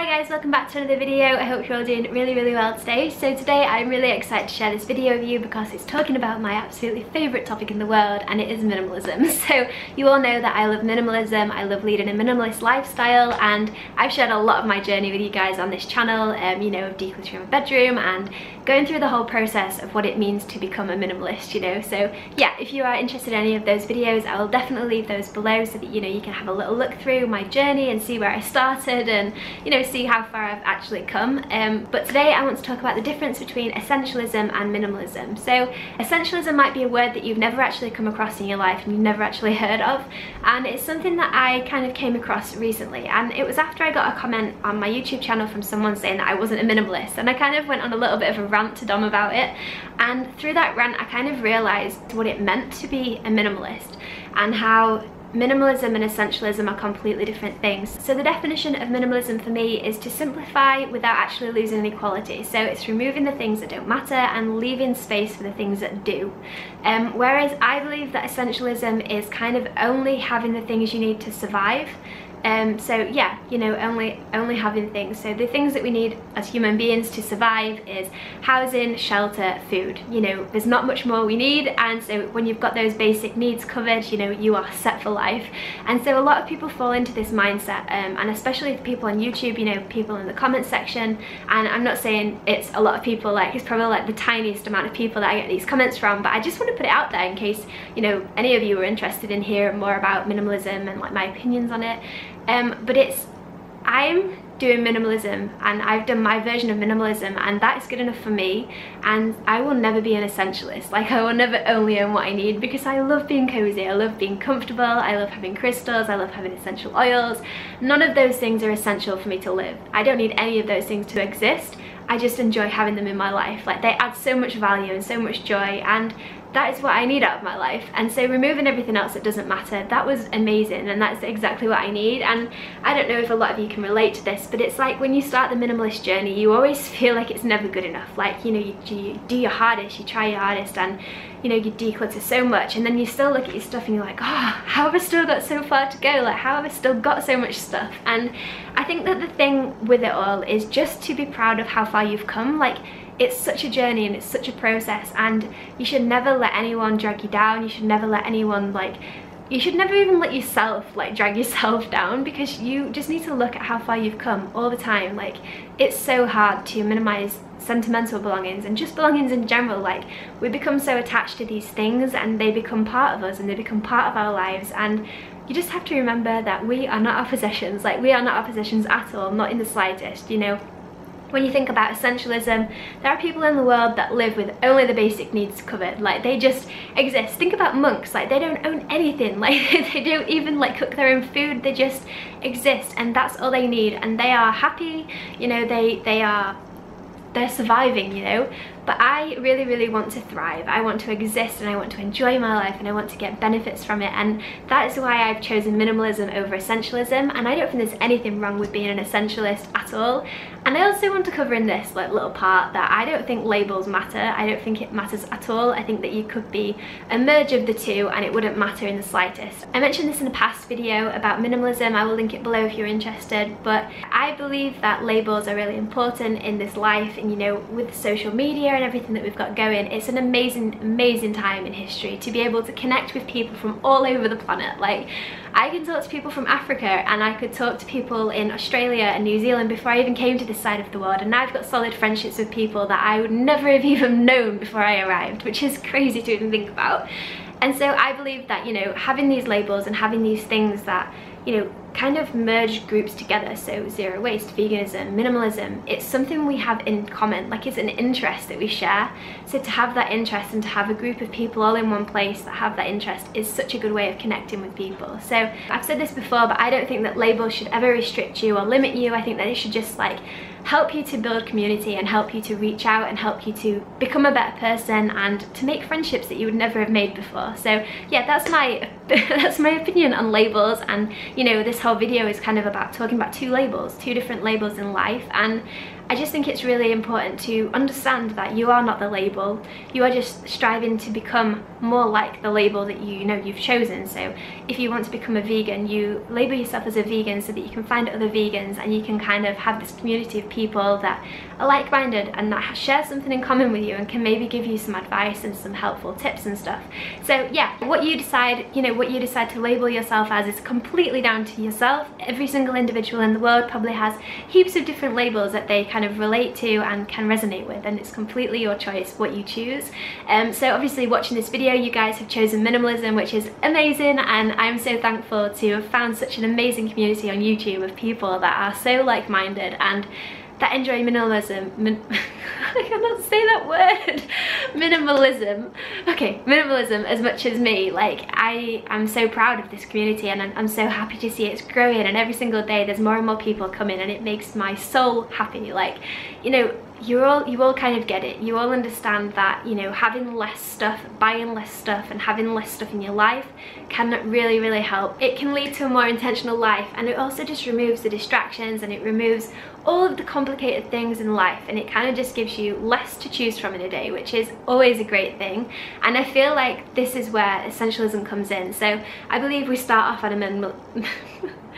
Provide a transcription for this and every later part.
Hi guys, welcome back to another video. I hope you're all doing really well today. So today I'm really excited to share this video with you because it's talking about my absolutely favourite topic in the world, and it is minimalism. So you all know that I love minimalism, I love leading a minimalist lifestyle, and I've shared a lot of my journey with you guys on this channel, you know, of decluttering my bedroom and going through the whole process of what it means to become a minimalist, you know. So yeah, if you are interested in any of those videos, I will definitely leave those below so that, you know, you can have a little look through my journey and see where I started and, you know, see how far I've actually come. But today I want to talk about the difference between essentialism and minimalism. So essentialism might be a word that you've never actually come across in your life and you've never actually heard of, and it's something that I kind of came across recently, and it was after I got a comment on my YouTube channel from someone saying that I wasn't a minimalist, and I kind of went on a little bit of a rant to Dom about it, and through that rant I kind of realised what it meant to be a minimalist and how minimalism and essentialism are completely different things. So the definition of minimalism for me is to simplify without actually losing any quality. So it's removing the things that don't matter and leaving space for the things that do. Whereas I believe that essentialism is kind of only having the things you need to survive. So yeah, you know, only having things. So the things that we need as human beings to survive is housing, shelter, food. You know, there's not much more we need, and so when you've got those basic needs covered, you know, you are set for life. And so a lot of people fall into this mindset, and especially the people on YouTube, you know, people in the comment section, and I'm not saying it's a lot of people, like it's probably like the tiniest amount of people that I get these comments from, but I just want to put it out there in case, you know, any of you are interested in hearing more about minimalism and like my opinions on it. But I'm doing minimalism, and I've done my version of minimalism, and that is good enough for me, and I will never be an essentialist. Like, I will never only own what I need, because I love being cozy, I love being comfortable, I love having crystals, I love having essential oils. None of those things are essential for me to live. I don't need any of those things to exist. I just enjoy having them in my life. Like, they add so much value and so much joy, and that is what I need out of my life. And so removing everything else that doesn't matter, that was amazing, and that's exactly what I need. And I don't know if a lot of you can relate to this, but it's like when you start the minimalist journey, you always feel like it's never good enough. Like, you know, you do your hardest, you try your hardest, and you know, you declutter so much, and then you still look at your stuff and you're like, oh, how have I still got so far to go? Like, how have I still got so much stuff? And I think that the thing with it all is just to be proud of how far you've come. Like, it's such a journey and it's such a process, and you should never let anyone drag you down. You should never let anyone, like, you should never even let yourself like drag yourself down, because you just need to look at how far you've come all the time. Like, it's so hard to minimize sentimental belongings and just belongings in general. Like, we become so attached to these things and they become part of us and they become part of our lives, and you just have to remember that we are not our possessions. Like, we are not our possessions at all, not in the slightest, you know. When you think about essentialism, there are people in the world that live with only the basic needs covered. Like, they just exist. Think about monks. Like, they don't own anything. Like, they don't even like cook their own food. They just exist, and that's all they need, and they are happy, you know. They're surviving, you know. But I really want to thrive. I want to exist, and I want to enjoy my life, and I want to get benefits from it, and that is why I've chosen minimalism over essentialism. And I don't think there's anything wrong with being an essentialist at all. And I also want to cover in this like little part that I don't think labels matter. I don't think it matters at all. I think that you could be a merge of the two and it wouldn't matter in the slightest. I mentioned this in a past video about minimalism. I will link it below if you're interested, but I believe that labels are really important in this life, and you know, with social media and everything that we've got going, it's an amazing time in history to be able to connect with people from all over the planet. Like, I can talk to people from Africa, and I could talk to people in Australia and New Zealand before I even came to this side of the world, and now I've got solid friendships with people that I would never have even known before I arrived, which is crazy to even think about. And so I believe that, you know, having these labels and having these things that, you know, kind of merge groups together, so zero waste, veganism, minimalism, it's something we have in common. Like, it's an interest that we share. So to have that interest and to have a group of people all in one place that have that interest is such a good way of connecting with people. So I've said this before, but I don't think that labels should ever restrict you or limit you. I think that it should just like help you to build community and help you to reach out and help you to become a better person and to make friendships that you would never have made before. So yeah, that's my opinion on labels. And you know, this whole video is kind of about talking about two different labels in life, and I just think it's really important to understand that you are not the label. You are just striving to become more like the label that you know you've chosen. So if you want to become a vegan, you label yourself as a vegan so that you can find other vegans and you can kind of have this community of people that are like-minded and that share something in common with you and can maybe give you some advice and some helpful tips and stuff. So yeah, what you decide, you know, what you decide to label yourself as is completely down to yourself. Every single individual in the world probably has heaps of different labels that they kind of relate to and can resonate with, and it's completely your choice what you choose. So obviously watching this video, you guys have chosen minimalism, which is amazing, and I'm so thankful to have found such an amazing community on YouTube of people that are so like-minded and that enjoy minimalism. I cannot say that word. Minimalism. Okay, minimalism as much as me. Like, I am so proud of this community, and I'm so happy to see it's growing, and every single day there's more and more people coming, and it makes my soul happy. Like, you know, you all kind of get it. You all understand that, you know, having less stuff, buying less stuff, and having less stuff in your life can really, really help. It can lead to a more intentional life, and it also just removes the distractions, and it removes all of the complicated things in life, and it kind of just gives you less to choose from in a day, which is always a great thing. And I feel like this is where essentialism comes in. So I believe we start off on a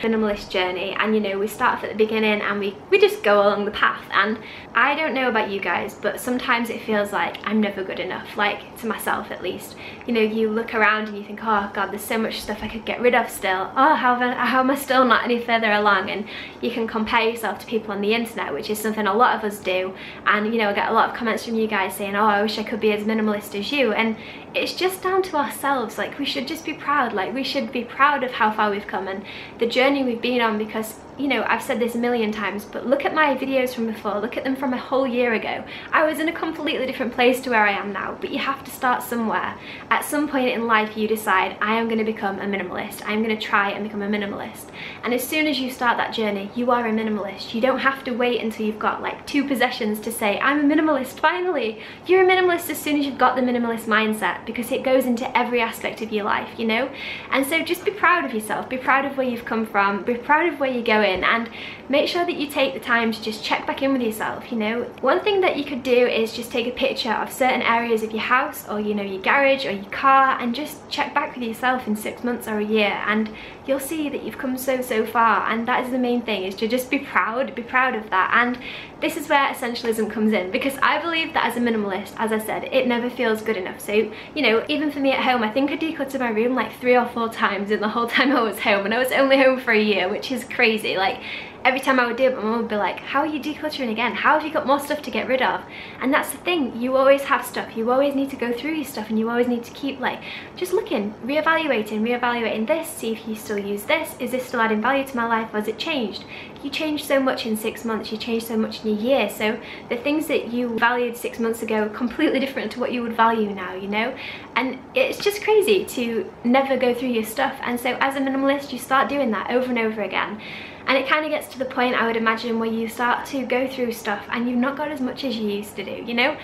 minimalist journey, and you know, we start off at the beginning and we just go along the path. And I don't know about you guys, but sometimes it feels like I'm never good enough, like to myself at least. You know, you look around and you think, oh god, there's so much stuff I could get rid of still. Oh, how am I still not any further along? And you can compare yourself to people on the internet, which is something a lot of us do. And you know, I get a lot of comments from you guys saying, oh, I wish I could be as minimalist as you. And it's just down to ourselves. Like, we should just be proud. Like, we should be proud of how far we've come and the journey we've been on, because, you know, I've said this a million times, but look at my videos from before, look at them from a whole year ago. I was in a completely different place to where I am now, but you have to start somewhere. At some point in life you decide, I am going to become a minimalist, I'm going to try and become a minimalist. And as soon as you start that journey, you are a minimalist. You don't have to wait until you've got like 2 possessions to say, I'm a minimalist, finally. You're a minimalist as soon as you've got the minimalist mindset, because it goes into every aspect of your life, you know? And so just be proud of yourself, be proud of where you've come from, be proud of where you're going, and make sure that you take the time to just check back in with yourself, you know? One thing that you could do is just take a picture of certain areas of your house, or you know, your garage or your car, and just check back with yourself in 6 months or a year, and you'll see that you've come so far. And that is the main thing, is to just be proud of that. And this is where essentialism comes in, because I believe that as a minimalist, as I said, it never feels good enough. So, you know, even for me at home, I think I decluttered my room like 3 or 4 times in the whole time I was home, and I was only home for a year, which is crazy. Like, every time I would do it, my mum would be like, how are you decluttering again? How have you got more stuff to get rid of? And that's the thing, you always have stuff, you always need to go through your stuff, and you always need to keep like just looking, reevaluating this, see if you still use this, is this still adding value to my life, or has it changed? You change so much in 6 months, you change so much in a year, so the things that you valued 6 months ago are completely different to what you would value now, you know? And it's just crazy to never go through your stuff. And so as a minimalist, you start doing that over and over again. And it kind of gets to the point, I would imagine, where you start to go through stuff and you've not got as much as you used to do, you know?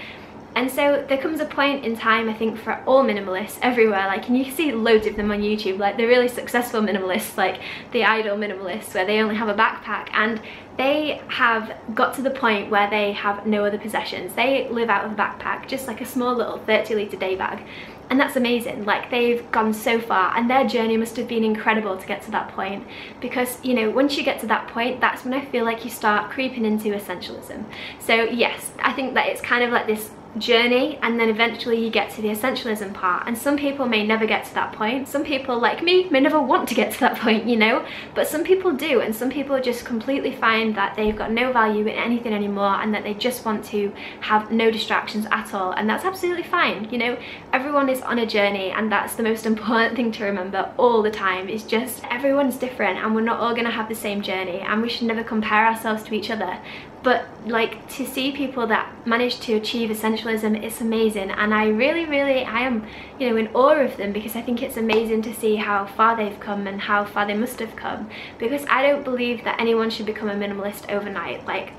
And so there comes a point in time, I think, for all minimalists everywhere, like, and you can see loads of them on YouTube, like the really successful minimalists, like the idle minimalists, where they only have a backpack, and they have got to the point where they have no other possessions. They live out of a backpack, just like a small little 30-litre day bag. And that's amazing. Like, they've gone so far, and their journey must have been incredible to get to that point, because, you know, once you get to that point, that's when I feel like you start creeping into essentialism. So yes, I think that it's kind of like this journey, and then eventually you get to the essentialism part. And some people may never get to that point, some people like me may never want to get to that point, you know, but some people do. And some people just completely find that they've got no value in anything anymore, and that they just want to have no distractions at all, and that's absolutely fine. You know, everyone is on a journey, and that's the most important thing to remember all the time, is just everyone's different, and we're not all gonna have the same journey, and we should never compare ourselves to each other. But like, to see people that manage to achieve essentialism, it's amazing, and I am, you know, in awe of them, because I think it's amazing to see how far they've come and how far they must have come, because I don't believe that anyone should become a minimalist overnight. Like,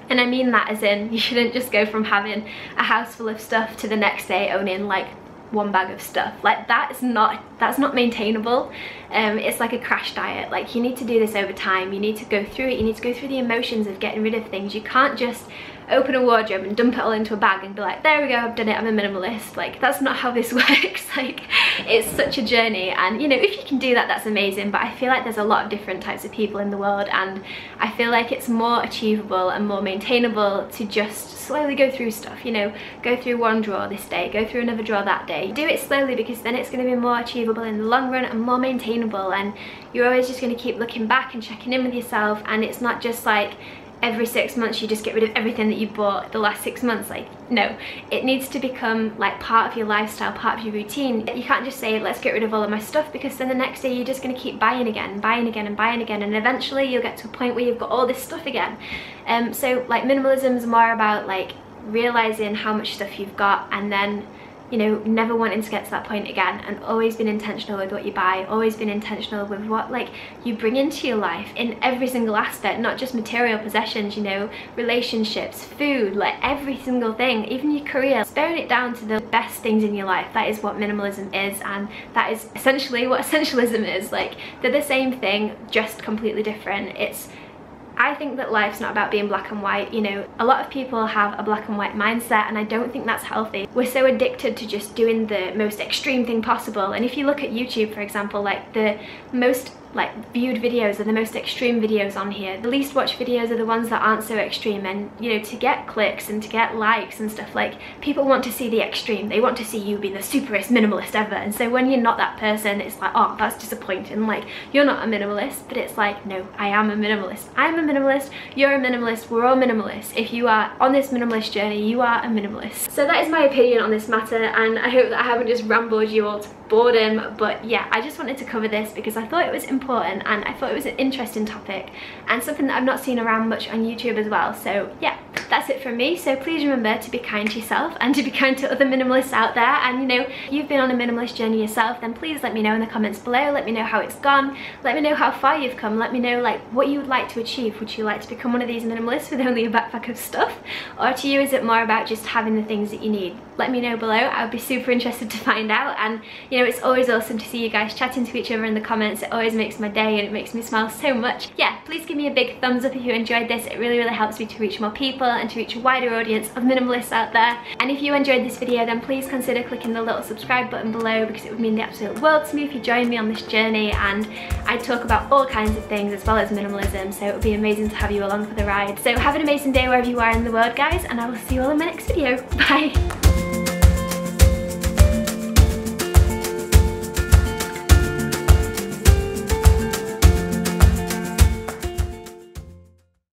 and I mean that as in, you shouldn't just go from having a house full of stuff to the next day owning like one bag of stuff. Like that's not maintainable. It's like a crash diet. Like you need to do this over time. You need to go through it. You need to go through the emotions of getting rid of things. You can't just open a wardrobe and dump it all into a bag and be like, there we go, I've done it, I'm a minimalist. Like that's not how this works. Like it's such a journey, and you know, if you can do that, that's amazing, but I feel like there's a lot of different types of people in the world, and I feel like it's more achievable and more maintainable to just slowly go through stuff, you know, go through one drawer this day, go through another drawer that day. Do it slowly, because then it's going to be more achievable in the long run and more maintainable, and you're always just going to keep looking back and checking in with yourself, and it's not just like every 6 months you just get rid of everything that you bought the last 6 months. Like no, it needs to become like part of your lifestyle, part of your routine. You can't just say let's get rid of all of my stuff, because then the next day you're just going to keep buying again and buying again and buying again, and eventually you'll get to a point where you've got all this stuff again. So like minimalism is more about like realizing how much stuff you've got, and then, you know, never wanting to get to that point again, and always being intentional with what you buy, always being intentional with what like you bring into your life in every single aspect, not just material possessions, you know, relationships, food, like every single thing, even your career. Sparing it down to the best things in your life, that is what minimalism is, and that is essentially what essentialism is. Like they're the same thing, just completely different. I think that life's not about being black and white, you know. A lot of people have a black and white mindset, and I don't think that's healthy. We're so addicted to just doing the most extreme thing possible, and if you look at YouTube, for example, like the most like viewed videos are the most extreme videos on here. The least watched videos are the ones that aren't so extreme, and you know, to get clicks and to get likes and stuff, like people want to see the extreme. They want to see you be the superest minimalist ever, and so when you're not that person, it's like, oh, that's disappointing, like you're not a minimalist. But it's like, no, I am a minimalist. I'm a minimalist, you're a minimalist, we're all minimalists. If you are on this minimalist journey, you are a minimalist. So that is my opinion on this matter, and I hope that I haven't just rambled you all to boredom, but yeah, I just wanted to cover this because I thought it was important, and I thought it was an interesting topic and something that I've not seen around much on YouTube as well. So yeah, that's it from me. So please remember to be kind to yourself and to be kind to other minimalists out there, and you know, if you've been on a minimalist journey yourself, then please let me know in the comments below. Let me know how it's gone, let me know how far you've come, let me know like what you would like to achieve. Would you like to become one of these minimalists with only a backpack of stuff, or to you is it more about just having the things that you need? Let me know below. I would be super interested to find out, and you know, it's always awesome to see you guys chatting to each other in the comments. It always makes my day, and it makes me smile so much. Yeah, please give me a big thumbs up if you enjoyed this. It really helps me to reach more people and to reach a wider audience of minimalists out there. And if you enjoyed this video, then please consider clicking the little subscribe button below, because it would mean the absolute world to me if you join me on this journey. And I talk about all kinds of things as well as minimalism, so it would be amazing to have you along for the ride. So have an amazing day wherever you are in the world, guys, and I will see you all in my next video. Bye.